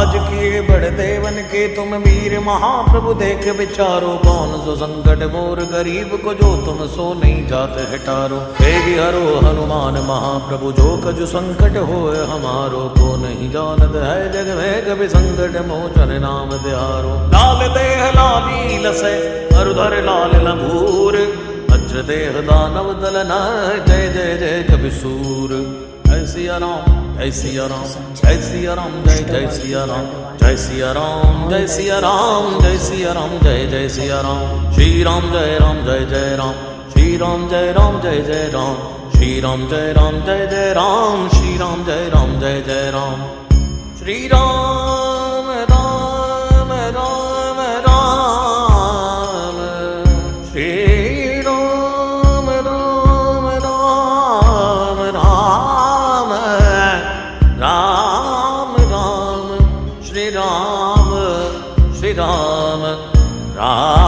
राज किए बड़े देवन के तुम वीर महाप्रभु देख विचारो। कौन सो संकट मोर गरीब को जो तुम सो नहीं जाते हटारो। तेगी हरो हनुमान महाप्रभु जो कजु संकट होए हमारो। को नहीं जानत है जग में कभी संकट मोचन नाम दिहारो। लाल देह लाली लसै अरुधर लाल लंगूर। वज्र देह दानव दलन जय जय जय कवि सूर। जय सिया राम जय सिया राम जय सिया राम जय जय सिया राम जय सिया राम जय सिया राम जय सिया राम जय जय सिया राम। श्री राम जय जय राम श्री राम जय जय राम श्री राम जय जय राम श्री राम जय जय राम। श्री राम राम राम राम श्री राम राम राम राम राम राम श्री राम राम।